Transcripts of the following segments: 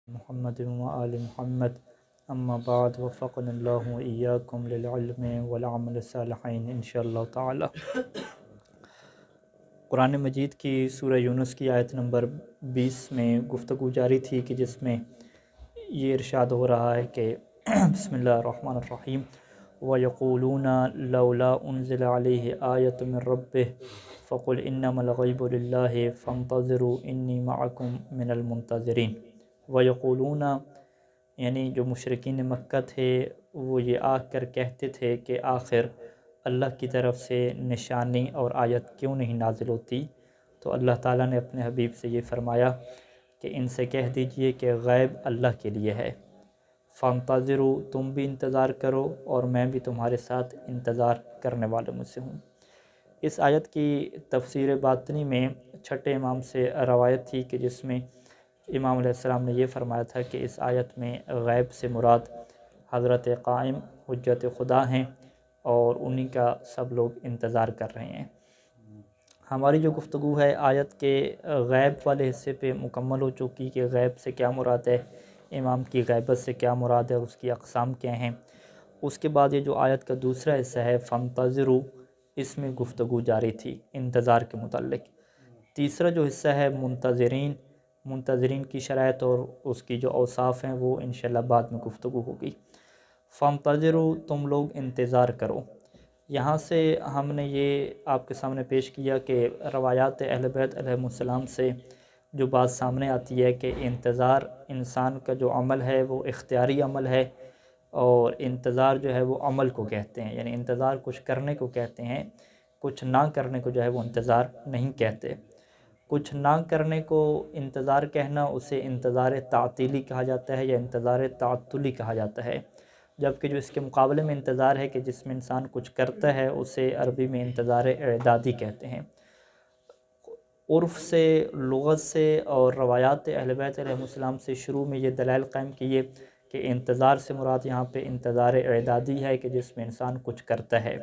محمد و آل محمد اما بعد وفقنا اللہ و ایاکم للعلم والعمل الصالحین انشاءاللہ تعالی۔ قرآن مجید کی سورہ یونس کی آیت نمبر 20 میں گفتگو جاری تھی کہ جس میں یہ ارشاد ہو رہا ہے کہ بسم اللہ الرحمن الرحیم وَيَقُولُونَ لَوْلَا أُنزِلَ عَلَيْهِ آيَةٌ مِّن رَّبِّهِ فَقُلْ إِنَّمَا الْغَيْبُ لِلَّهِ فَانتَظِرُوا إِنِّي مَعَكُم مِّنَ الْمُنتَظِرِينَ۔ وَيَقُولُونَ یعنی جو مشرکین مکہ تھے وہ یہ آ کر کہتے تھے کہ آخر اللہ کی طرف سے نشانی اور آیت کیوں نہیں نازل ہوتی؟ تو اللہ تعالیٰ نے اپنے حبیب سے یہ فرمایا کہ ان سے کہہ دیجئے کہ غیب اللہ کے لیے ہے، فانتظروا تم بھی انتظار کرو اور میں بھی تمہارے ساتھ انتظار کرنے والوں میں سے ہوں۔ اس آیت کی تفسیر باطنی میں چھٹے امام سے روایت تھی کہ جس میں امام علیہ السلام نے یہ فرمایا تھا کہ اس آیت میں غیب سے مراد حضرت قائم حجت خدا ہیں اور انہی کا سب لوگ انتظار کر رہے ہیں۔ ہماری جو گفتگو ہے آیت کے غیب والے حصے پہ مکمل ہو چکی کہ غیب سے کیا مراد ہے، امام کی غیبت سے کیا مراد ہے، اس کی اقسام کیا ہیں۔ اس کے بعد یہ جو آیت کا دوسرا حصہ ہے فانتظروا، اس میں گفتگو جاری تھی انتظار کے متعلق۔ تیسرا جو حصہ ہے منتظرین کی شرائط اور اس کی جو اوصاف ہیں وہ انشاءاللہ بعد میں گفتگو ہوگی۔ فانتظروا تم لوگ انتظار کرو، یہاں سے ہم نے یہ آپ کے سامنے پیش کیا کہ روایات اہل بیت علیہم السلام سے جو بات سامنے آتی ہے کہ انتظار انسان کا جو عمل ہے وہ اختیاری عمل ہے، اور انتظار جو ہے وہ عمل کو کہتے ہیں، یعنی انتظار کچھ کرنے کو کہتے ہیں، کچھ نہ کرنے کو جو ہے وہ انتظار نہیں کہتے۔ کچھ نہ کرنے کو انتظار کہنا اسے انتظار تعطیلی کہا جاتا ہے یا انتظار تعطلی کہا جاتا ہے، جبکہ جو اس کے مقابلے میں انتظار ہے کہ جس میں انسان کچھ کرتا ہے اسے عربی میں انتظار اعدادی کہتے ہیں۔ عرف سے، لغت سے اور روایات اہل بیت علیہ السلام سے شروع میں یہ دلائل قائم کیے کہ انتظار سے مراد یہاں پہ انتظار اعدادی ہے کہ جس میں انسان کچھ کرتا ہے۔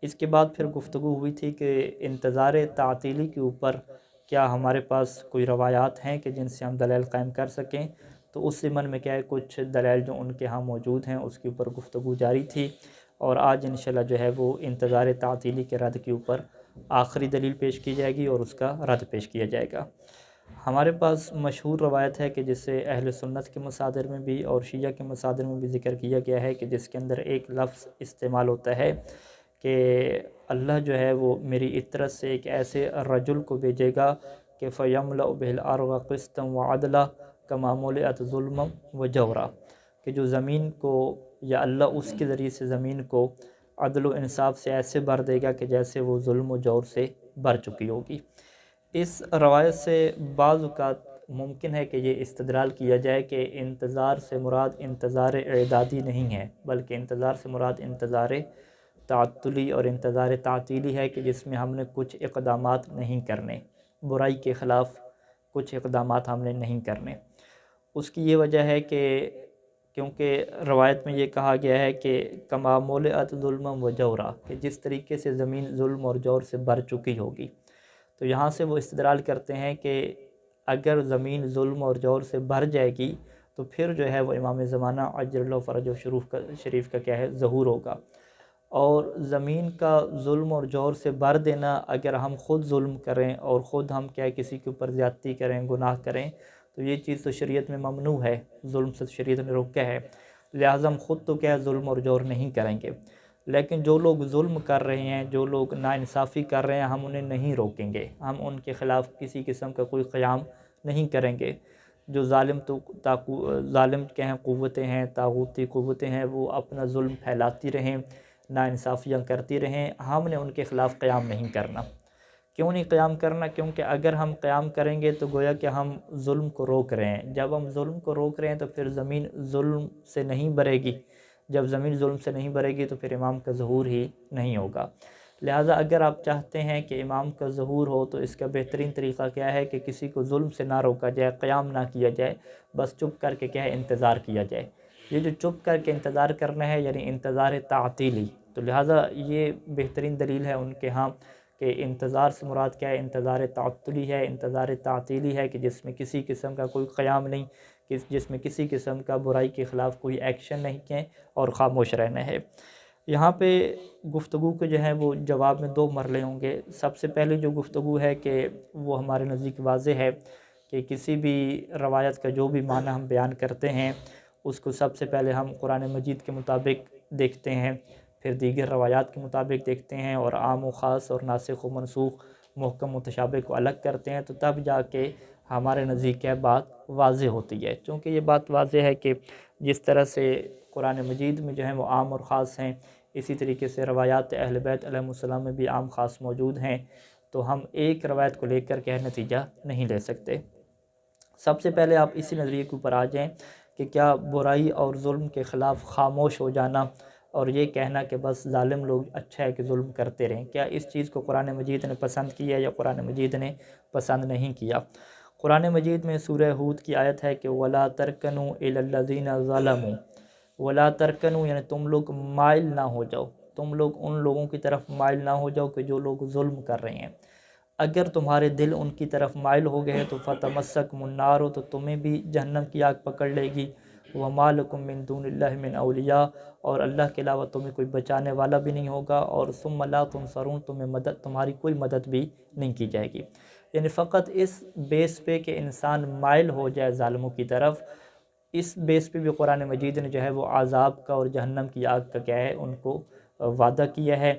اس کے بعد پھر گفتگو ہوئی تھی کہ انتظار تعطیلی کے اوپر کیا ہمارے پاس کوئی روایات ہیں کہ جن سے ہم دلائل قائم کر سکیں، تو اس ضمن میں کیا ہے کچھ دلائل جو ان کے ہاں موجود ہیں اس کے اوپر گفتگو جاری تھی، اور آج انشاءاللہ جو ہے وہ انتظار تعطیلی کے رد کے اوپر آخری دلیل پیش کی جائے گی اور اس کا رد پیش کیا جائے گا۔ ہمارے پاس مشہور روایت ہے کہ جسے اہل سنت کے مصادر میں بھی اور شیعہ کے مصادر میں بھی ذکر کیا گیا ہے کہ جس کے اندر ایک لفظ استعمال ہوتا ہے کہ اللہ جو ہے وہ میری اطرت سے ایک ایسے رجل کو بھیجے گا کہ فَيَمْلَأُ بِهِ الْأَرْضَ قِسْطًا وَعَدْلًا كَمَا مُلِئَتْ ظُلْمًا وَجَوْرًا، کہ جو زمین کو یا اللہ اس کے ذریعے سے زمین کو عدل و انصاف سے ایسے بھر دے گا کہ جیسے وہ ظلم و جور سے بھر چکی ہوگی۔ اس روایت سے بعض اوقات ممکن ہے کہ یہ استدلال کیا جائے کہ انتظار سے مراد انتظار اعدادی نہیں ہے، بلکہ انتظار سے مراد انتظار تعطلی اور انتظار تعطیلی ہے کہ جس میں ہم نے کچھ اقدامات نہیں کرنے، برائی کے خلاف کچھ اقدامات ہم نے نہیں کرنے۔ اس کی یہ وجہ ہے کہ کیونکہ روایت میں یہ کہا گیا ہے کہ کما مولئت ظلما و جورا، کہ جس طریقے سے زمین ظلم اور جور سے بھر چکی ہوگی، تو یہاں سے وہ استدلال کرتے ہیں کہ اگر زمین ظلم اور جور سے بھر جائے گی تو پھر جو ہے وہ امام زمانہ عجل اللہ فرجہ شریف کا کیا ہے ظہور ہوگا، اور زمین کا ظلم اور جور سے بھر دینا اگر ہم خود ظلم کریں اور خود ہم کیا ہے کسی کے اوپر زیادتی کریں، گناہ کریں، تو یہ چیز تو شریعت میں ممنوع ہے، ظلم سے شریعت نے روکا ہے، لہٰذا ہم خود تو کیا ہے ظلم اور جور نہیں کریں گے، لیکن جو لوگ ظلم کر رہے ہیں، جو لوگ ناانصافی کر رہے ہیں، ہم انہیں نہیں روکیں گے، ہم ان کے خلاف کسی قسم کا کوئی قیام نہیں کریں گے۔ جو ظالم کے ہیں قوتیں ہیں، طاغوتی قوتیں ہیں، وہ اپنا ظلم پھیلاتی رہیں، ناانصافیاں کرتی رہیں، ہم نے ان کے خلاف قیام نہیں کرنا۔ کیوں نہیں قیام کرنا؟ کیونکہ اگر ہم قیام کریں گے تو گویا کہ ہم ظلم کو روک رہے ہیں، جب ہم ظلم کو روک رہے ہیں تو پھر زمین ظلم سے نہیں بھرے گی، جب زمین ظلم سے نہیں بھرے گی تو پھر امام کا ظہور ہی نہیں ہوگا۔ لہٰذا اگر آپ چاہتے ہیں کہ امام کا ظہور ہو تو اس کا بہترین طریقہ کیا ہے کہ کسی کو ظلم سے نہ روکا جائے، قیام نہ کیا جائے، بس چپ کر کے کیا ہے انتظار کیا جائے۔ یہ جو چپ کر کے انتظار کرنا ہے یعنی انتظار تعطیلی، تو لہٰذا یہ بہترین دلیل ہے ان کے ہاں کہ انتظار سے مراد کیا ہے؟ انتظار تعطلی ہے، انتظار تعطیلی ہے کہ جس میں کسی قسم کا کوئی قیام نہیں، جس میں کسی قسم کا برائی کے خلاف کوئی ایکشن نہیں ہے اور خاموش رہنا ہے۔ یہاں پہ گفتگو کے جو ہے وہ جواب میں 2 مرحلے ہوں گے۔ سب سے پہلے جو گفتگو ہے کہ وہ ہمارے نزدیک واضح ہے کہ کسی بھی روایت کا جو بھی معنی ہم بیان کرتے ہیں اس کو سب سے پہلے ہم قرآن مجید کے مطابق دیکھتے ہیں، پھر دیگر روایات کے مطابق دیکھتے ہیں، اور عام و خاص اور ناسخ و منسوخ، محکم متشابہ کو الگ کرتے ہیں، تو تب جا کے ہمارے نزدیک یہ بات واضح ہوتی ہے۔ چونکہ یہ بات واضح ہے کہ جس طرح سے قرآن مجید میں جو ہے وہ عام اور خاص ہیں، اسی طریقے سے روایات اہل بیت علیہ السلام میں بھی عام خاص موجود ہیں، تو ہم ایک روایت کو لے کر کے نتیجہ نہیں لے سکتے۔ سب سے پہلے آپ اسی نظریے کے اوپر آ جائیں کہ کیا برائی اور ظلم کے خلاف خاموش ہو جانا اور یہ کہنا کہ بس ظالم لوگ اچھا ہے کہ ظلم کرتے رہیں، کیا اس چیز کو قرآن مجید نے پسند کیا یا قرآن مجید نے پسند نہیں کیا؟ قرآن مجید میں سورہ ہود کی آیت ہے کہ وَلَا تَرْكَنُوا إِلَى الَّذِينَ ظَلَمُوا، وَلَا تَرْكَنُوا یعنی تم لوگ مائل نہ ہو جاؤ، تم لوگ ان لوگوں کی طرف مائل نہ ہو جاؤ کہ جو لوگ ظلم کر رہے ہیں۔ اگر تمہارے دل ان کی طرف مائل ہو گئے تو فَتَمَسَّكُمُ النَّارُ، تو تمہیں بھی جہنم کی آگ پکڑ لے گی، وَمَا لَكُم مِّن دُونِ اللَّهِ مِّنْ أَوْلِيَاءَ، اور اللہ کے علاوہ تمہیں کوئی بچانے والا بھی نہیں ہوگا، اور ثُمَّ لَا تُنصَرُونَ، تمہاری کوئی مدد بھی نہیں کی جائے گی۔ یعنی فقط اس بیس پہ کہ انسان مائل ہو جائے ظالموں کی طرف، اس بیس پہ بھی قرآن مجید نے جو ہے وہ عذاب کا اور جہنم کی آگ کا کیا ہے ان کو وعدہ کیا ہے۔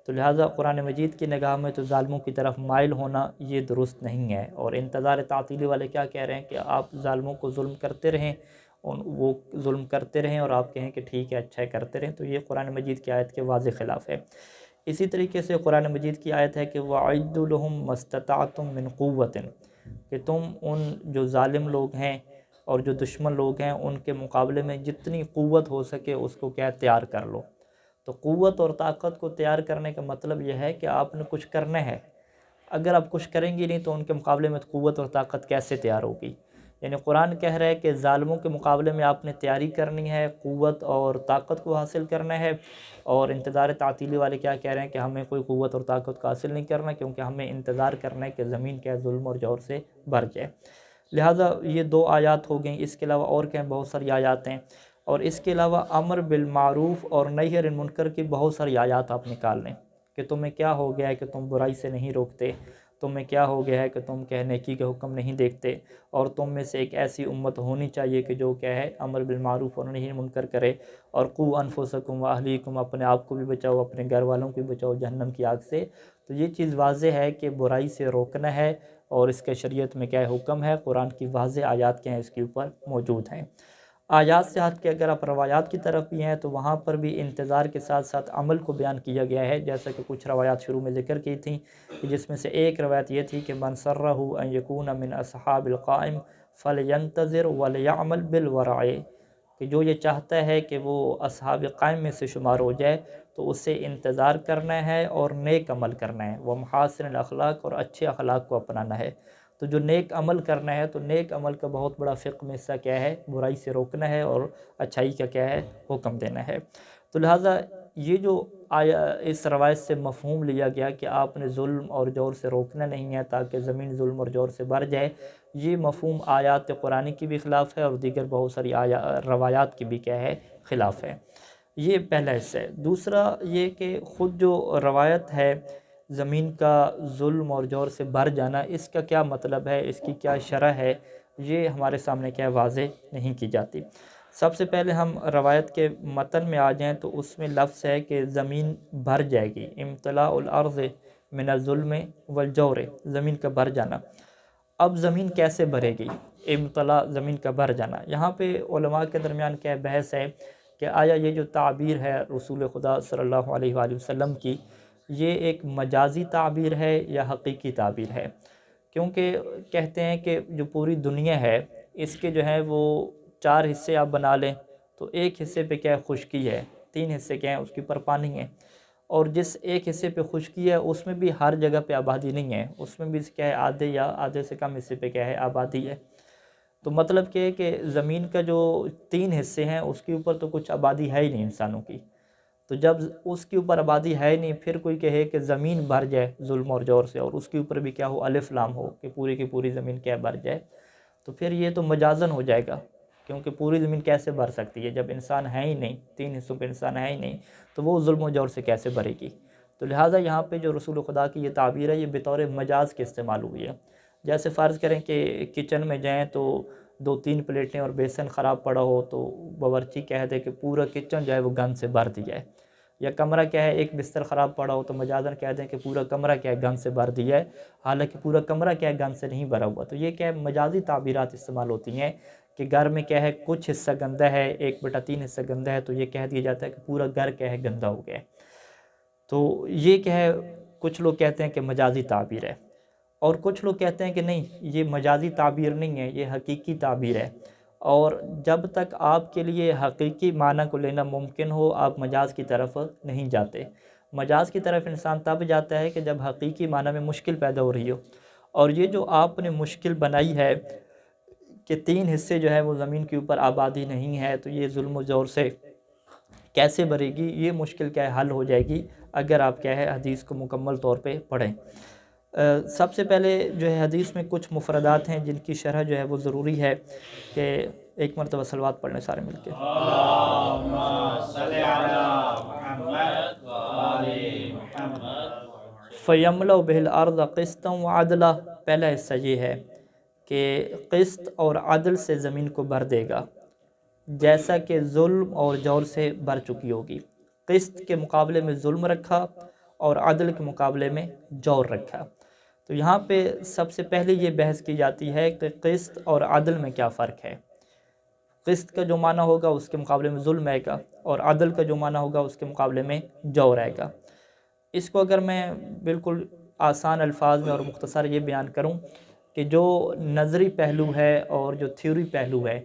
تو لہٰذا قرآن مجید کی نگاہ میں تو ظالموں کی طرف مائل ہونا یہ درست نہیں ہے، اور انتظار تعطیلی والے کیا کہہ رہے ہیں کہ آپ ظالموں کو ظلم کرتے رہیں، وہ ظلم کرتے رہیں اور آپ کہیں کہ ٹھیک ہے اچھا ہے کرتے رہیں، تو یہ قرآن مجید کی آیت کے واضح خلاف ہے۔ اسی طریقے سے قرآن مجید کی آیت ہے کہ وَأَعِدُّوا لَهُم مَّا اسْتَطَعْتُم مِّن قُوَّةٍ، کہ تم ان جو ظالم لوگ ہیں اور جو دشمن لوگ ہیں ان کے مقابلے میں جتنی قوت ہو سکے اس کو کیا تیار کر لو۔ تو قوت اور طاقت کو تیار کرنے کا مطلب یہ ہے کہ آپ نے کچھ کرنا ہے، اگر آپ کچھ کریں گے نہیں تو ان کے مقابلے میں قوت اور طاقت کیسے تیار ہوگی؟ یعنی قرآن کہہ رہا ہے کہ ظالموں کے مقابلے میں آپ نے تیاری کرنی ہے، قوت اور طاقت کو حاصل کرنا ہے، اور انتظار تعطیلی والے کیا کہہ رہے ہیں کہ ہمیں کوئی قوت اور طاقت کو حاصل نہیں کرنا، کیونکہ ہمیں انتظار کرنا ہے کہ زمین کیا ظلم اور جور سے بھر جائے۔ لہٰذا یہ 2 آیات ہو گئیں، اس کے علاوہ اور کہیں بہت ساری آیات ہیں، اور اس کے علاوہ امر بالمعروف اور نہی عن المنکر کی بہت ساری آیات آپ نکال لیں کہ تمہیں کیا ہو گیا ہے کہ تم برائی سے نہیں روکتے، تمہیں کیا ہو گیا ہے کہ تم نیکی کے حکم نہیں دیکھتے، اور تم میں سے ایک ایسی امت ہونی چاہیے کہ جو کیا ہے امر بالمعروف اور نہی عن المنکر کرے، اور قوا انفسکم واہلیکم، اپنے آپ کو بھی بچاؤ اپنے گھر والوں کو بھی بچاؤ جہنم کی آگ سے۔ تو یہ چیز واضح ہے کہ برائی سے روکنا ہے، اور اس کے شریعت میں کیا حکم ہے، قرآن کی واضح آیات کیا ہیں اس کے اوپر موجود ہیں۔ آیات سے ہٹ کے اگر آپ روایات کی طرف بھی ہیں تو وہاں پر بھی انتظار کے ساتھ ساتھ عمل کو بیان کیا گیا ہے، جیسا کہ کچھ روایات شروع میں ذکر کی تھیں، جس میں سے ایک روایت یہ تھی کہ من سرہ ان یکون من اصحاب القائم فلینتظر ولیعمل بالورع، کہ جو یہ چاہتا ہے کہ وہ اصحاب قائم میں سے شمار ہو جائے تو اسے انتظار کرنا ہے اور نیک عمل کرنا ہے، وہ محاسن الاخلاق، اور اچھے اخلاق کو اپنانا ہے۔ تو جو نیک عمل کرنا ہے تو نیک عمل کا بہت بڑا فقہ میں حصہ کیا ہے، برائی سے روکنا ہے اور اچھائی کا کیا ہے، حکم دینا ہے۔ تو لہٰذا یہ جو اس روایت سے مفہوم لیا گیا کہ آپ نے ظلم اور جور سے روکنا نہیں ہے تاکہ زمین ظلم اور جور سے بھر جائے، یہ مفہوم آیات قرآنی کی بھی خلاف ہے اور دیگر بہت ساری روایات کی بھی کیا ہے، خلاف ہے۔ یہ پہلا حصہ ہے۔ دوسرا یہ کہ خود جو روایت ہے زمین کا ظلم اور جور سے بھر جانا، اس کا کیا مطلب ہے، اس کی کیا شرح ہے، یہ ہمارے سامنے کیا واضح نہیں کی جاتی۔ سب سے پہلے ہم روایت کے متن میں آ جائیں تو اس میں لفظ ہے کہ زمین بھر جائے گی، امتلاء الارض من الظلم والجور، زمین کا بھر جانا۔ اب زمین کیسے بھرے گی؟ امتلاء، زمین کا بھر جانا، یہاں پہ علماء کے درمیان کیا بحث ہے کہ آیا یہ جو تعبیر ہے رسول خدا صلی اللہ علیہ وآلہ وسلم کی، یہ ایک مجازی تعبیر ہے یا حقیقی تعبیر ہے؟ کیونکہ کہتے ہیں کہ جو پوری دنیا ہے اس کے جو ہے وہ 4 حصے آپ بنا لیں تو ایک حصے پہ کیا ہے، خشکی ہے، 3 حصے کیا ہیں، اس کے اوپر پانی ہے، اور جس ایک حصے پہ خشکی ہے اس میں بھی ہر جگہ پہ آبادی نہیں ہے، اس میں بھی کیا ہے، آدھے یا آدھے سے کم حصے پہ کیا ہے، آبادی ہے۔ تو مطلب کہ زمین کا جو 3 حصے ہیں اس کے اوپر تو کچھ آبادی ہے ہی نہیں انسانوں کی، تو جب اس کے اوپر آبادی ہے نہیں، پھر کوئی کہے کہ زمین بھر جائے ظلم اور جور سے، اور اس کے اوپر بھی کیا ہو، الف لام ہو کہ پوری کی پوری زمین کیا بھر جائے، تو پھر یہ تو مجازن ہو جائے گا، کیونکہ پوری زمین کیسے بھر سکتی ہے جب انسان ہے ہی نہیں، 3 حصوں پہ انسان ہے ہی نہیں، تو وہ ظلم و جور سے کیسے بھرے گی؟ تو لہٰذا یہاں پہ جو رسول خدا کی یہ تعبیر ہے، یہ بطور مجاز کے استعمال ہوئی ہے۔ جیسے فرض کریں کہ کچن میں جائیں تو 2-3 پلیٹیں اور بیسن خراب پڑا ہو، تو باورچی کہہ دے کہ پورا کچن جو ہے وہ گند سے بھر دیا ہے، یا کمرہ کیا ہے، ایک بستر خراب پڑا ہو تو مجازن کہہ دیں کہ پورا کمرہ کیا ہے، گند سے بھر دیا ہے، حالانکہ پورا کمرہ کیا ہے، گند سے نہیں بھرا ہوا۔ تو یہ کیا ہے، مجازی تعبیرات استعمال ہوتی ہیں کہ گھر میں کیا ہے، کچھ حصہ گندہ ہے، 1/3 حصہ گندہ ہے، تو یہ کہہ دیا جاتا ہے کہ پورا گھر کیا ہے، گندہ ہو گیا ہے۔ تو یہ کیا ہے، کچھ لوگ کہتے ہیں کہ مجازی تعبیر ہے، اور کچھ لوگ کہتے ہیں کہ نہیں، یہ مجازی تعبیر نہیں ہے، یہ حقیقی تعبیر ہے، اور جب تک آپ کے لیے حقیقی معنی کو لینا ممکن ہو، آپ مجاز کی طرف نہیں جاتے۔ مجاز کی طرف انسان تب جاتا ہے کہ جب حقیقی معنی میں مشکل پیدا ہو رہی ہو، اور یہ جو آپ نے مشکل بنائی ہے کہ 3 حصے جو ہے وہ زمین کے اوپر آبادی نہیں ہے، تو یہ ظلم و جور سے کیسے بھرے گی، یہ مشکل کیا ہے، حل ہو جائے گی اگر آپ کیا ہے، حدیث کو مکمل طور پہ پڑھیں۔ سب سے پہلے جو ہے حدیث میں کچھ مفردات ہیں جن کی شرح جو ہے وہ ضروری ہے کہ ایک مرتبہ صلوات پڑھنے سارے مل کے۔ اللہم صلی علی محمد وآل محمد۔ فَيَمْلَأُ بِهِ الْأَرْضَ قِسْطًا وَعَدْلًا، پہلا حصہ یہ ہے کہ قسط اور عدل سے زمین کو بھر دے گا، جیسا کہ ظلم اور جور سے بھر چکی ہوگی۔ قسط کے مقابلے میں ظلم رکھا اور عدل کے مقابلے میں جور رکھا۔ تو یہاں پہ سب سے پہلے یہ بحث کی جاتی ہے کہ قسط اور عدل میں کیا فرق ہے۔ قسط کا جو معنی ہوگا اس کے مقابلے میں ظلم آئے گا، اور عدل کا جو معنی ہوگا اس کے مقابلے میں جور آئے گا۔ اس کو اگر میں بالکل آسان الفاظ میں اور مختصر یہ بیان کروں کہ جو نظری پہلو ہے اور جو تھیوری پہلو ہے،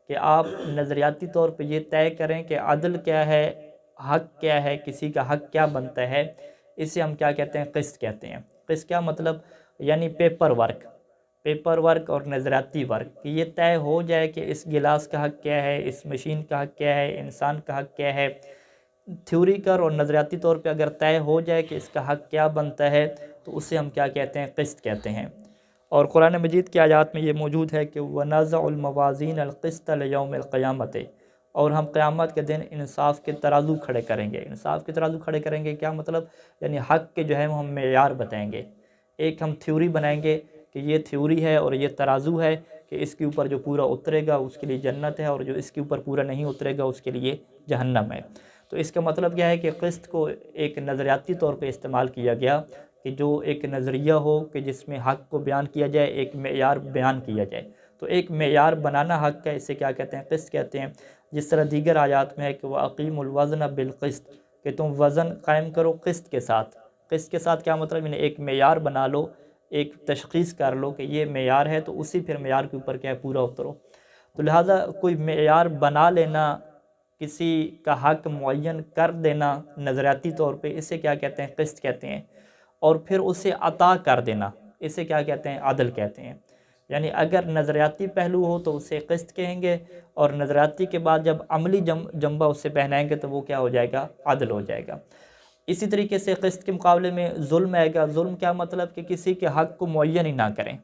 کہ آپ نظریاتی طور پہ یہ طے کریں کہ عدل کیا ہے، حق کیا ہے، کسی کا حق کیا بنتا ہے، اسے ہم کیا کہتے ہیں، قسط کہتے ہیں۔ قسط کیا مطلب، یعنی پیپر ورک اور نظریاتی ورک، کہ یہ طے ہو جائے کہ اس گلاس کا حق کیا ہے، اس مشین کا حق کیا ہے، انسان کا حق کیا ہے۔ تھیوریکل اور نظریاتی طور پہ اگر طے ہو جائے کہ اس کا حق کیا بنتا ہے، تو اسے ہم کیا کہتے ہیں، قسط کہتے ہیں۔ اور قرآن مجید کی آیات میں یہ موجود ہے کہ وَنَزَعُ الْمَوَازِينَ الْقِسْطَ لِيَوْمِ الْقِيَامَةِ، اور ہم قیامت کے دن انصاف کے ترازو کھڑے کریں گے۔ انصاف کے ترازو کھڑے کریں گے کیا مطلب، یعنی حق کے جو ہے ہم معیار بتائیں گے۔ ایک ہم تھیوری بنائیں گے کہ یہ تھیوری ہے اور یہ ترازو ہے کہ اس کے اوپر جو پورا اترے گا اس کے لیے جنت ہے، اور جو اس کے اوپر پورا نہیں اترے گا اس کے لیے جہنم ہے۔ تو اس کا مطلب کیا ہے کہ قسط کو ایک نظریاتی طور پہ استعمال کیا گیا کہ جو ایک نظریہ ہو کہ جس میں حق کو بیان کیا جائے، ایک معیار بیان کیا جائے۔ تو ایک معیار بنانا حق کا، اسے کیا کہتے ہیں، قسط کہتے ہیں۔ جس طرح دیگر آیات میں ہے کہ وَأَقِيمُوا الْوَزْنَ بِالْقِسْطِ، کہ تم وزن قائم کرو قسط کے ساتھ۔ قسط کے ساتھ کیا مطلب، یعنی ایک معیار بنا لو، ایک تشخیص کر لو کہ یہ معیار ہے، تو اسی پھر معیار کے اوپر کیا ہے، پورا اترو۔ تو لہٰذا کوئی معیار بنا لینا، کسی کا حق معین کر دینا نظریاتی طور پہ، اسے کیا کہتے ہیں، قسط کہتے ہیں۔ اور پھر اسے عطا کر دینا، اسے کیا کہتے ہیں، عدل کہتے ہیں۔ یعنی اگر نظریاتی پہلو ہو تو اسے قسط کہیں گے، اور نظریاتی کے بعد جب عملی جنبہ اس سے پہنائیں گے تو وہ کیا ہو جائے گا، عدل ہو جائے گا۔ اسی طریقے سے قسط کے مقابلے میں ظلم آئے گا۔ ظلم کیا مطلب، کہ کسی کے حق کو معین ہی نہ کریں۔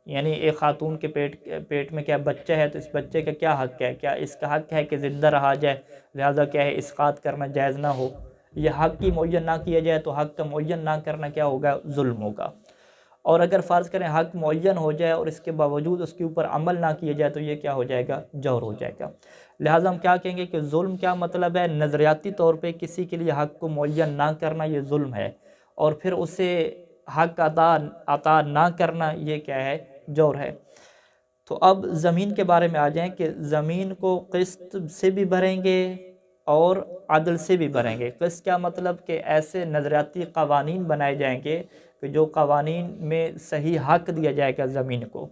یعنی ایک خاتون کے پیٹ میں کیا بچہ ہے، تو اس بچے کا کیا حق ہے، کیا اس کا حق ہے کہ زندہ رہا جائے، لہذا کیا ہے، اسقاط کرنا جائز نہ ہو۔ یہ حق کی معین نہ کیا جائے تو حق کا معین نہ کرنا کیا ہوگا، ظلم ہوگا۔ اور اگر فرض کریں حق معین ہو جائے اور اس کے باوجود اس کے اوپر عمل نہ کیا جائے، تو یہ کیا ہو جائے گا، جور ہو جائے گا۔ لہٰذا ہم کیا کہیں گے کہ ظلم کیا مطلب ہے، نظریاتی طور پہ کسی کے لیے حق کو معین نہ کرنا، یہ ظلم ہے، اور پھر اسے حق عطا نہ کرنا، یہ کیا ہے، جور ہے۔ تو اب زمین کے بارے میں آ جائیں کہ زمین کو قسط سے بھی بھریں گے اور عدل سے بھی بھریں گے۔ قسط کیا مطلب، کہ ایسے نظریاتی قوانین بنائے جائیں گے کہ جو قوانین میں صحیح حق دیا جائے گا زمین کو،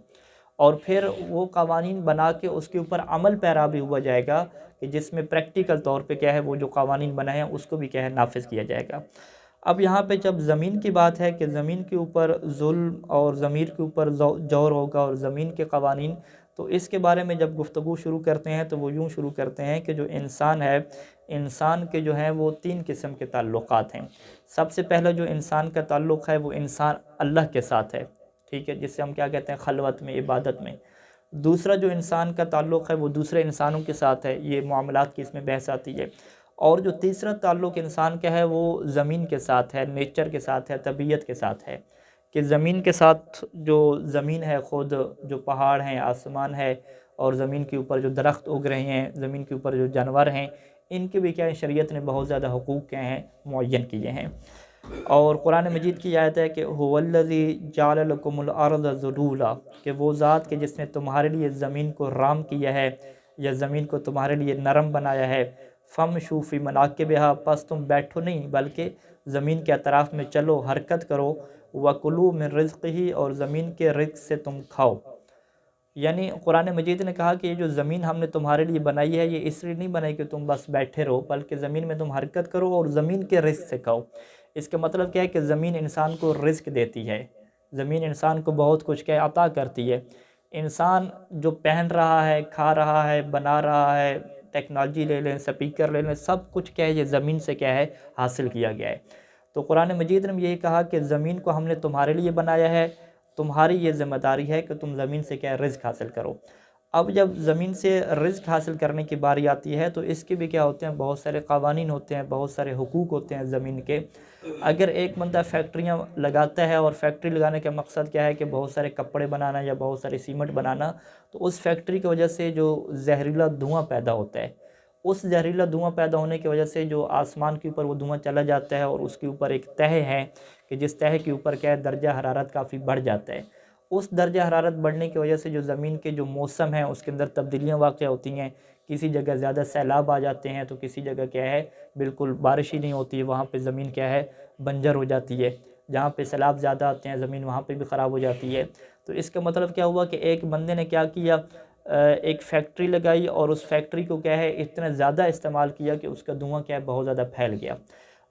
اور پھر وہ قوانین بنا کے اس کے اوپر عمل پیرا بھی ہوا جائے گا، کہ جس میں پریکٹیکل طور پہ کیا ہے، وہ جو قوانین بنائے ہیں اس کو بھی کیا ہے، نافذ کیا جائے گا۔ اب یہاں پہ جب زمین کی بات ہے کہ زمین کے اوپر ظلم اور ضمیر کے اوپر جور ہوگا اور زمین کے قوانین، تو اس کے بارے میں جب گفتگو شروع کرتے ہیں تو وہ یوں شروع کرتے ہیں کہ جو انسان ہے، انسان کے جو ہیں وہ 3 قسم کے تعلقات ہیں۔ سب سے پہلا جو انسان کا تعلق ہے وہ انسان اللہ کے ساتھ ہے، ٹھیک ہے، جس سے ہم کیا کہتے ہیں خلوت میں، عبادت میں۔ دوسرا جو انسان کا تعلق ہے وہ دوسرے انسانوں کے ساتھ ہے، یہ معاملات کی اس میں بحث آتی ہے۔ اور جو تیسرا تعلق انسان کا ہے وہ زمین کے ساتھ ہے، نیچر کے ساتھ ہے، طبیعت کے ساتھ ہے، کہ زمین کے ساتھ جو زمین ہے خود، جو پہاڑ ہیں، آسمان ہے، اور زمین کے اوپر جو درخت اگ رہے ہیں، زمین کے اوپر جو جانور ہیں، ان کے بھی کیا ہے شریعت نے بہت زیادہ حقوق کیا ہیں معین کیے ہیں۔ اور قرآن مجید کی آیت ہے کہ هو الذی جعل لکم الارض ذلولا، کہ وہ ذات کہ جس نے تمہارے لیے زمین کو رام کیا ہے یا زمین کو تمہارے لیے نرم بنایا ہے، فامشوا فی مناکبہا، پس تم بیٹھو نہیں بلکہ زمین کے اطراف میں چلو، حرکت کرو، وکلوا من رزقہ، اور زمین کے رزق سے تم کھاؤ۔ یعنی قرآن مجید نے کہا کہ یہ جو زمین ہم نے تمہارے لیے بنائی ہے یہ اس لیے نہیں بنائی کہ تم بس بیٹھے رہو، بلکہ زمین میں تم حرکت کرو اور زمین کے رزق سے کھاؤ۔ اس کا مطلب کیا ہے کہ زمین انسان کو رزق دیتی ہے، زمین انسان کو بہت کچھ کیا عطا کرتی ہے۔ انسان جو پہن رہا ہے، کھا رہا ہے، بنا رہا ہے، ٹیکنالوجی لے لیں، سپیکر لے لیں، سب کچھ کیا ہے یہ زمین سے کیا ہے حاصل کیا گیا ہے۔ تو قرآن مجید نے یہی کہا کہ زمین کو ہم نے تمہارے لیے بنایا ہے، تمہاری یہ ذمہ داری ہے کہ تم زمین سے کیا رزق حاصل کرو۔ اب جب زمین سے رزق حاصل کرنے کی باری آتی ہے تو اس کے بھی کیا ہوتے ہیں بہت سارے قوانین ہوتے ہیں، بہت سارے حقوق ہوتے ہیں زمین کے۔ اگر ایک بندہ فیکٹریاں لگاتا ہے اور فیکٹری لگانے کا مقصد کیا ہے کہ بہت سارے کپڑے بنانا یا بہت سارے سیمنٹ بنانا، تو اس فیکٹری کی وجہ سے جو زہریلا دھواں پیدا ہوتا ہے، اس زہریلا دھواں پیدا ہونے کی وجہ سے جو آسمان کے اوپر وہ دھواں چلا جاتا ہے اور اس کے اوپر ایک تہہ ہے کہ جس تہہ کے اوپر کیا ہے درجہ حرارت کافی بڑھ جاتا ہے۔ اس درجہ حرارت بڑھنے کی وجہ سے جو زمین کے جو موسم ہیں اس کے اندر تبدیلیاں واقع ہوتی ہیں، کسی جگہ زیادہ سیلاب آ جاتے ہیں تو کسی جگہ کیا ہے بالکل بارش ہی نہیں ہوتی ہے، وہاں پہ زمین کیا ہے بنجر ہو جاتی ہے، جہاں پہ سیلاب زیادہ آتے ہیں زمین وہاں پہ بھی خراب ہو جاتی ہے۔ تو اس کا مطلب کیا ہوا کہ ایک بندے نے کیا کیا، ایک فیکٹری لگائی اور اس فیکٹری کو کیا ہے اتنا زیادہ استعمال کیا کہ اس کا دھواں کیا ہے بہت زیادہ پھیل گیا۔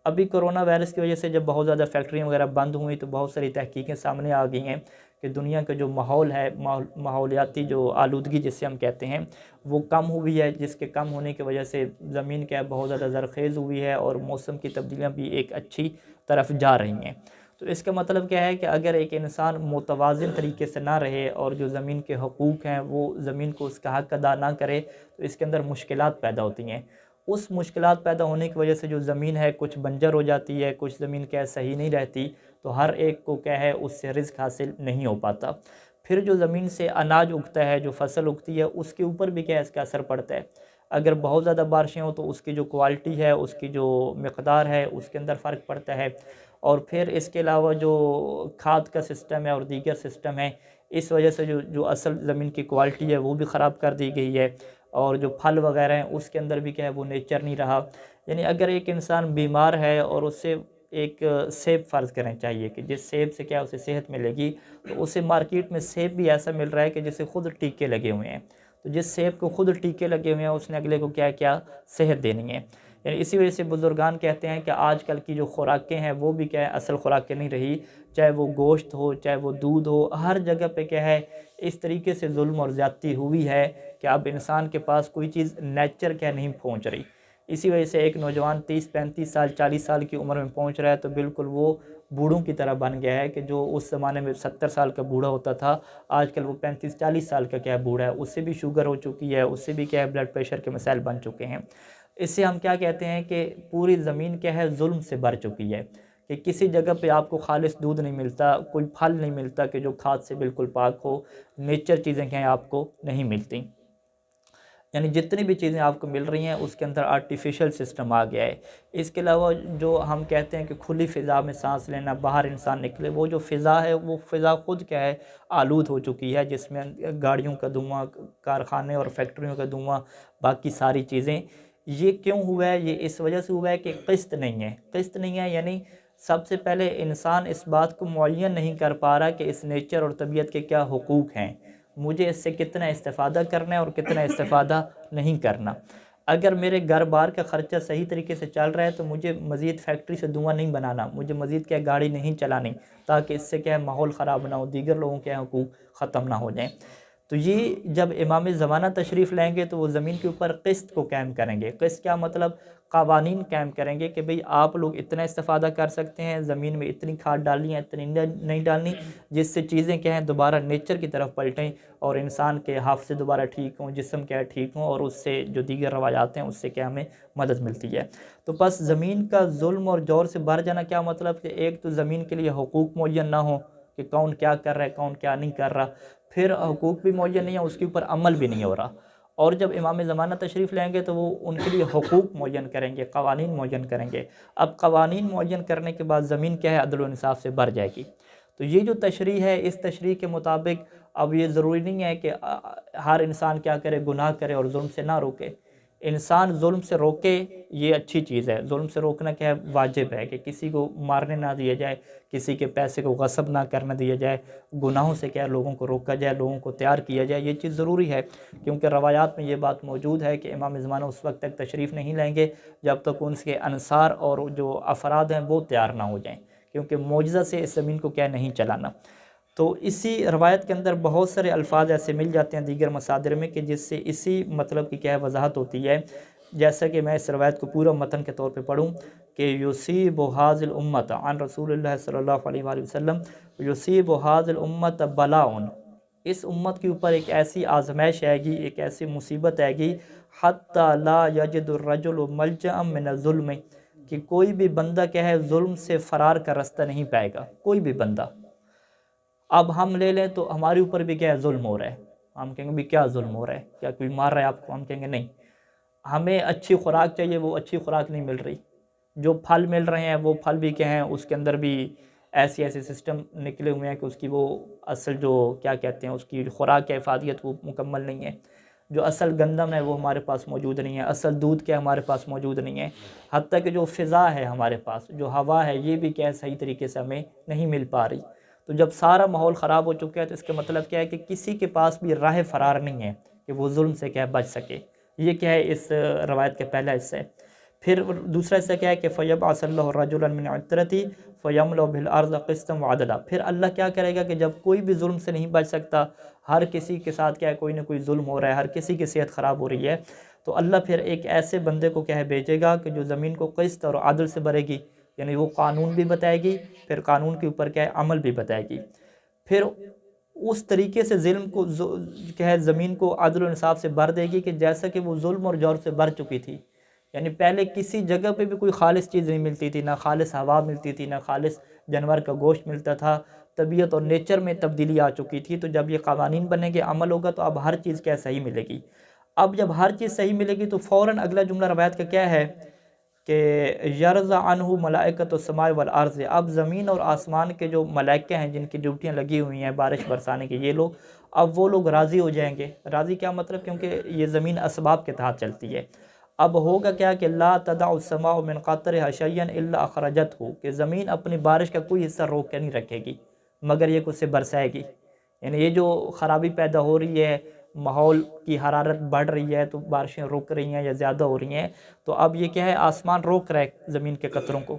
ابھی کرونا وائرس کی وجہ سے جب بہت زیادہ فیکٹریاں وغیرہ بند ہوئی تو بہت ساری تحقیقیں سامنے آ گئی ہیں کہ دنیا کا جو ماحول ہے، ماحولیاتی جو آلودگی جسے ہم کہتے ہیں، وہ کم ہوئی ہے، جس کے کم ہونے کی وجہ سے زمین کیا ہے بہت زیادہ زرخیز ہوئی ہے اور موسم کی تبدیلیاں بھی ایک اچھی طرف جا رہی ہیں۔ تو اس کا مطلب کیا ہے کہ اگر ایک انسان متوازن طریقے سے نہ رہے اور جو زمین کے حقوق ہیں وہ زمین کو اس کا حق ادا نہ کرے تو اس کے اندر مشکلات پیدا ہوتی ہیں۔ اس مشکلات پیدا ہونے کی وجہ سے جو زمین ہے کچھ بنجر ہو جاتی ہے، کچھ زمین کیا ہے صحیح نہیں رہتی، تو ہر ایک کو کیا ہے اس سے رزق حاصل نہیں ہو پاتا۔ پھر جو زمین سے اناج اگتا ہے، جو فصل اگتی ہے، اس کے اوپر بھی کیا ہے اس کا اثر پڑتا ہے۔ اگر بہت زیادہ بارشیں ہوں تو اس کی جو کوالٹی ہے، اس کی جو مقدار ہے، اس کے اندر فرق پڑتا ہے۔ اور پھر اس کے علاوہ جو کھاد کا سسٹم ہے اور دیگر سسٹم ہے، اس وجہ سے جو اصل زمین کی کوالٹی ہے وہ بھی خراب کر دی گئی ہے، اور جو پھل وغیرہ ہیں اس کے اندر بھی کیا ہے وہ نیچر نہیں رہا۔ یعنی اگر ایک انسان بیمار ہے اور اسے ایک سیب فرض کریں چاہیے کہ جس سیب سے کیا اسے صحت ملے گی، تو اسے مارکیٹ میں سیب بھی ایسا مل رہا ہے کہ جسے خود ٹیکے لگے ہوئے ہیں، تو جس سیب کو خود ٹیکے لگے ہوئے ہیں اس نے اگلے کو کیا صحت دینی ہے۔ یعنی اسی وجہ سے بزرگان کہتے ہیں کہ آج کل کی جو خوراکیں ہیں وہ بھی کیا ہے اصل خوراکیں نہیں رہی، چاہے وہ گوشت ہو، چاہے وہ دودھ ہو، ہر جگہ پہ کیا ہے اس طریقے سے ظلم اور زیادتی ہوئی ہے کہ اب انسان کے پاس کوئی چیز نیچر کیا نہیں پہنچ رہی۔ اسی وجہ سے ایک نوجوان 30-35 سال 40 سال کی عمر میں پہنچ رہا ہے تو بالکل وہ بوڑھوں کی طرح بن گیا ہے کہ جو اس زمانے میں 70 سال کا بوڑھا ہوتا تھا، آج کل وہ 35-40 سال کا کیا بوڑھا ہے، اس سے بھی شوگر ہو چکی ہے، اس سے بھی کیا ہے بلڈ پریشر کے مسائل بن چکے ہیں۔ اس سے ہم کیا کہتے ہیں کہ پوری زمین کیا ہے ظلم سے بھر چکی ہے، کہ کسی جگہ پہ آپ کو خالص دودھ نہیں ملتا، کوئی پھل نہیں ملتا کہ جو کھاد سے بالکل پاک ہو، نیچر چیزیں کیا ہیں آپ کو نہیں ملتی۔ یعنی جتنی بھی چیزیں آپ کو مل رہی ہیں اس کے اندر آرٹیفیشل سسٹم آ گیا ہے۔ اس کے علاوہ جو ہم کہتے ہیں کہ کھلی فضا میں سانس لینا، باہر انسان نکلے، وہ جو فضا ہے وہ فضا خود کیا ہے آلود ہو چکی ہے، جس میں گاڑیوں کا دھواں، کارخانے اور فیکٹریوں کا دھواں، باقی ساری چیزیں۔ یہ کیوں ہوا ہے؟ یہ اس وجہ سے ہوا ہے کہ قسط نہیں ہے۔ قسط نہیں ہے یعنی سب سے پہلے انسان اس بات کو معین نہیں کر پا رہا کہ اس نیچر اور طبیعت کے کیا حقوق ہیں، مجھے اس سے کتنا استفادہ کرنا ہے اور کتنا استفادہ نہیں کرنا۔ اگر میرے گھر بار کا خرچہ صحیح طریقے سے چل رہا ہے تو مجھے مزید فیکٹری سے دھواں نہیں بنانا، مجھے مزید کیا گاڑی نہیں چلانی، تاکہ اس سے کیا ہے ماحول خراب نہ ہو، دیگر لوگوں کے حقوق ختم نہ ہو جائیں۔ تو یہ جب امام زمانہ تشریف لائیں گے تو وہ زمین کے اوپر قسط کو قائم کریں گے۔ قسط کیا مطلب؟ قوانین قائم کریں گے کہ بھئی آپ لوگ اتنا استفادہ کر سکتے ہیں، زمین میں اتنی کھاد ڈالنی ہے، اتنی نہیں ڈالنی، جس سے چیزیں کیا ہیں دوبارہ نیچر کی طرف پلٹیں اور انسان کے حافظے دوبارہ ٹھیک ہوں، جسم کیا ہے ٹھیک ہوں، اور اس سے جو دیگر روایات ہیں اس سے کیا ہمیں مدد ملتی ہے۔ تو بس زمین کا ظلم اور جور سے بھر جانا کیا مطلب؟ کہ ایک تو زمین کے لیے حقوق معین نہ ہو کہ کون کیا کر رہا ہے، کون کیا نہیں کر رہا، پھر حقوق بھی معین نہیں ہے، اس کے اوپر عمل بھی نہیں ہو رہا۔ اور جب امام زمانہ تشریف لائیں گے تو وہ ان کے لیے حقوق معین کریں گے، قوانین معین کریں گے۔ اب قوانین معین کرنے کے بعد زمین کیا ہے عدل و انصاف سے بھر جائے گی۔ تو یہ جو تشریح ہے، اس تشریح کے مطابق اب یہ ضروری نہیں ہے کہ ہر انسان کیا کرے، گناہ کرے اور ظلم سے نہ روکے۔ انسان ظلم سے روکے یہ اچھی چیز ہے، ظلم سے روکنا کیا ہے واجب ہے، کہ کسی کو مارنے نہ دیا جائے، کسی کے پیسے کو غصب نہ کرنے دیا جائے، گناہوں سے کیا لوگوں کو روکا جائے، لوگوں کو تیار کیا جائے، یہ چیز ضروری ہے، کیونکہ روایات میں یہ بات موجود ہے کہ امام زمانہ اس وقت تک تشریف نہیں لائیں گے جب تک ان کے انصار اور جو افراد ہیں وہ تیار نہ ہو جائیں، کیونکہ معجزہ سے اس زمین کو کیا نہیں چلانا۔ تو اسی روایت کے اندر بہت سارے الفاظ ایسے مل جاتے ہیں دیگر مصادر میں کہ جس سے اسی مطلب کی کیا ہے وضاحت ہوتی ہے، جیسا کہ میں اس روایت کو پورا متن کے طور پہ پڑھوں کہ یصیب ھذی الامۃ عن رسول اللہ صلی اللہ علیہ وآلہ وسلم، یصیب ھذی الامۃ بلاء، اس امت کے اوپر ایک ایسی آزمائش آئے گی، ایک ایسی مصیبت آئے گی، حتی لا یجد الرجل ملجأ من الظلم، کہ کوئی بھی بندہ کیا ہے ظلم سے فرار کا راستہ نہیں پائے گا، کوئی بھی بندہ۔ اب ہم لے لیں تو ہمارے اوپر بھی کیا ہے ظلم ہو رہا ہے، ہم کہیں گے بھی کیا ظلم ہو رہا ہے، کیا کوئی مار رہا ہے آپ کو؟ ہم کہیں گے نہیں۔ ہمیں اچھی خوراک چاہیے، وہ اچھی خوراک نہیں مل رہی، جو پھل مل رہے ہیں وہ پھل بھی کیا ہیں اس کے اندر بھی ایسے سسٹم نکلے ہوئے ہیں کہ اس کی وہ اصل جو کیا کہتے ہیں اس کی خوراک کی افادیت وہ مکمل نہیں ہے، جو اصل گندم ہے وہ ہمارے پاس موجود نہیں ہے، اصل دودھ کیا ہمارے پاس موجود نہیں ہے، حتیٰ کہ جو فضا ہے ہمارے پاس، جو ہوا ہے، یہ بھی کیا ہے صحیح طریقے سے ہمیں نہیں مل پا رہی۔ تو جب سارا ماحول خراب ہو چکا ہے تو اس کا مطلب کیا ہے کہ کسی کے پاس بھی راہ فرار نہیں ہے کہ وہ ظلم سے کیا بچ سکے۔ یہ کیا ہے اس روایت کے پہلا حصہ ہے۔ پھر دوسرا حصہ کیا ہے کہ فَيَبْعَثَ اللَّهُ رَجُلًا مِنْ عِتْرَتِهِ فَيَمْلَأُ بِالْأَرْضَ قِسْطًا وَعَدْلًا، پھر اللہ کیا کرے گا کہ جب کوئی بھی ظلم سے نہیں بچ سکتا، ہر کسی کے ساتھ کیا ہے کوئی نہ کوئی ظلم ہو رہا ہے، ہر کسی کی صحت خراب ہو رہی ہے، تو اللہ پھر ایک ایسے بندے کو کیا ہے بھیجے گا کہ جو زمین کو قسط اور عدل سے بھرے گی، یعنی وہ قانون بھی بتائے گی، پھر قانون کے اوپر کیا ہے عمل بھی بتائے گی، پھر اس طریقے سے ظلم کو کیا ہے زمین کو عدل و انصاف سے بھر دے گی کہ جیسا کہ وہ ظلم اور جور سے بھر چکی تھی۔ یعنی پہلے کسی جگہ پہ بھی کوئی خالص چیز نہیں ملتی تھی، نہ خالص ہوا ملتی تھی، نہ خالص جانور کا گوشت ملتا تھا، طبیعت اور نیچر میں تبدیلی آ چکی تھی۔ تو جب یہ قوانین بنے گے، عمل ہوگا، تو اب ہر چیز کیا صحیح ملے گی۔ اب جب ہر چیز صحیح ملے گی تو فوراً اگلا جملہ روایت کا کیا ہے کہ یرضع عنہ ملائکۃ السماء والارض، اب زمین اور آسمان کے جو ملائکہ ہیں جن کی ڈیوٹیاں لگی ہوئی ہیں بارش برسانے کی، یہ لوگ اب وہ لوگ راضی ہو جائیں گے۔ راضی کیا مطلب؟ کیونکہ یہ زمین اسباب کے تحت چلتی ہے۔ اب ہوگا کیا کہ لا تدع السماء من قطرها شيئا الا اخرجته، کہ زمین اپنی بارش کا کوئی حصہ روک کے نہیں رکھے گی مگر یہ کچھ سے برسائے گی۔ یعنی یہ جو خرابی پیدا ہو رہی ہے، ماحول کی حرارت بڑھ رہی ہے تو بارشیں رک رہی ہیں یا زیادہ ہو رہی ہیں، تو اب یہ کیا ہے آسمان روک رہا ہے زمین کے قطروں کو،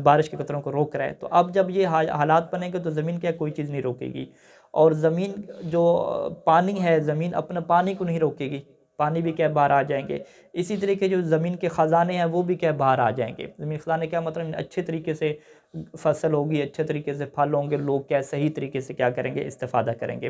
بارش کے قطروں کو روک رہا ہے۔ تو اب جب یہ حالات بنیں گے تو زمین کیا کوئی چیز نہیں روکے گی، اور زمین جو پانی ہے، زمین اپنا پانی کو نہیں روکے گی، پانی بھی کیا باہر آ جائیں گے۔ اسی طریقے جو زمین کے خزانے ہیں وہ بھی کیا باہر آ جائیں گے۔ زمین خزانے کیا مطلب؟ اچھے طریقے سے فصل ہوگی، اچھے طریقے سے پھل ہوں گے، لوگ کیا صحیح طریقے سے کیا کریں گے استفادہ کریں گے۔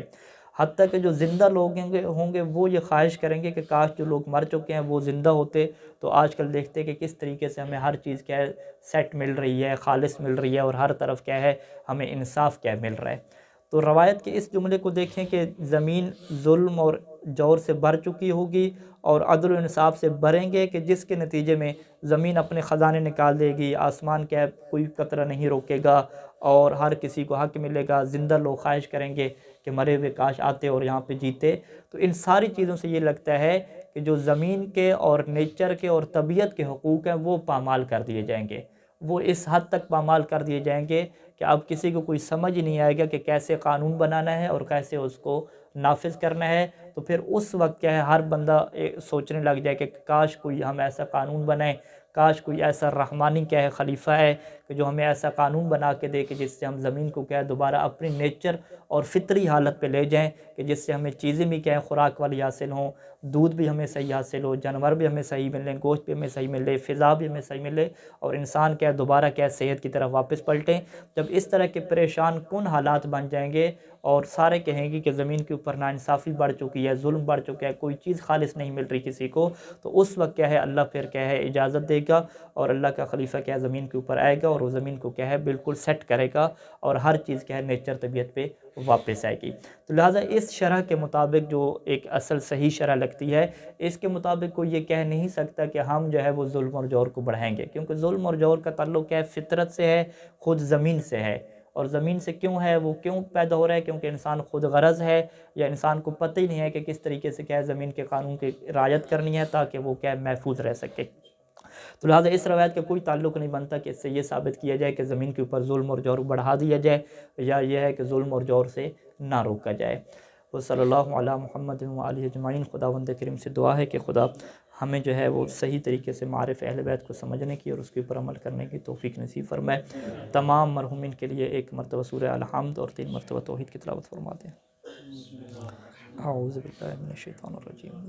حتیٰ کہ جو زندہ لوگ ہوں گے وہ یہ خواہش کریں گے کہ کاش جو لوگ مر چکے ہیں وہ زندہ ہوتے، تو آج کل دیکھتے کہ کس طریقے سے ہمیں ہر چیز کیا ہے سیٹ مل رہی ہے، خالص مل رہی ہے، اور ہر طرف کیا ہے ہمیں انصاف کیا مل رہا ہے۔ تو روایت کے اس جملے کو دیکھیں کہ زمین ظلم اور جور سے بھر چکی ہوگی اور عدل و انصاف سے بھریں گے، کہ جس کے نتیجے میں زمین اپنے خزانے نکال دے گی، آسمان کیا کوئی قطرہ نہیں روکے گا، اور ہر کسی کو حق ملے گا، زندہ لوگ خواہش کریں گے کہ مرے ہوئے کاش آتے اور یہاں پہ جیتے۔ تو ان ساری چیزوں سے یہ لگتا ہے کہ جو زمین کے اور نیچر کے اور طبیعت کے حقوق ہیں وہ پامال کر دیے جائیں گے، وہ اس حد تک پامال کر دیے جائیں گے کہ اب کسی کو کوئی سمجھ نہیں آئے گا کہ کیسے قانون بنانا ہے اور کیسے اس کو نافذ کرنا ہے۔ تو پھر اس وقت کیا ہے، ہر بندہ سوچنے لگ جائے کہ کاش کوئی ہم ایسا قانون بنائیں، کاش کوئی ایسا رحمانی کیا ہے خلیفہ ہے کہ جو ہمیں ایسا قانون بنا کے دے کہ جس سے ہم زمین کو کیا ہے دوبارہ اپنی نیچر اور فطری حالت پہ لے جائیں، کہ جس سے ہمیں چیزیں بھی کیا ہے خوراک والی حاصل ہوں، دودھ بھی ہمیں صحیح حاصل ہو، جانور بھی ہمیں صحیح ملیں، گوشت بھی ہمیں صحیح ملے، فضا بھی ہمیں صحیح ملے، اور انسان کیا ہے دوبارہ کیا ہے صحت کی طرف واپس پلٹیں۔ جب اس طرح کے پریشان کن حالات بن جائیں گے اور سارے کہیں گے کہ زمین کے اوپر ناانصافی بڑھ چکی ہے، ظلم بڑھ چکا ہے، کوئی چیز خالص نہیں مل رہی کسی کو، تو اس وقت کیا ہے اللہ پھر کیا ہے اجازت دے گا اور اللہ کا خلیفہ کیا ہے زمین کے اوپر آئے گا اور وہ زمین کو کیا ہے بالکل سیٹ کرے گا اور ہر چیز کیا ہے نیچر طبیعت پہ واپس آئے گی۔ تو لہٰذا اس شرح کے مطابق جو ایک اصل صحیح شرح لگتی ہے، اس کے مطابق کوئی یہ کہہ نہیں سکتا کہ ہم جو ہے وہ ظلم اور جور کو بڑھائیں گے، کیونکہ ظلم اور جور کا تعلق کیا ہے فطرت سے ہے، خود زمین سے ہے۔ اور زمین سے کیوں ہے، وہ کیوں پیدا ہو رہا ہے؟ کیونکہ انسان خود غرض ہے، یا انسان کو پتہ ہی نہیں ہے کہ کس طریقے سے کیا ہے زمین کے قانون کی رعایت کرنی ہے تاکہ وہ کیا ہے محفوظ رہ سکے۔ تو لہٰذا اس روایت کا کوئی تعلق نہیں بنتا کہ اس سے یہ ثابت کیا جائے کہ زمین کے اوپر ظلم اور جور بڑھا دیا جائے، یا یہ ہے کہ ظلم اور جور سے نہ روکا جائے۔ وہ صلی اللہ علی محمد و آلہ اجمعین۔ خداوند کریم سے دعا ہے کہ خدا ہمیں جو ہے وہ صحیح طریقے سے معارف اہل بیت کو سمجھنے کی اور اس کے اوپر عمل کرنے کی توفیق نصیب فرمائے۔ تمام مرحومین کے لیے ایک مرتبہ سورہ الحمد اور 3 مرتبہ توحید کی تلاوت فرما دیں۔ اعوذ باللہ من الشیطان الرجیم۔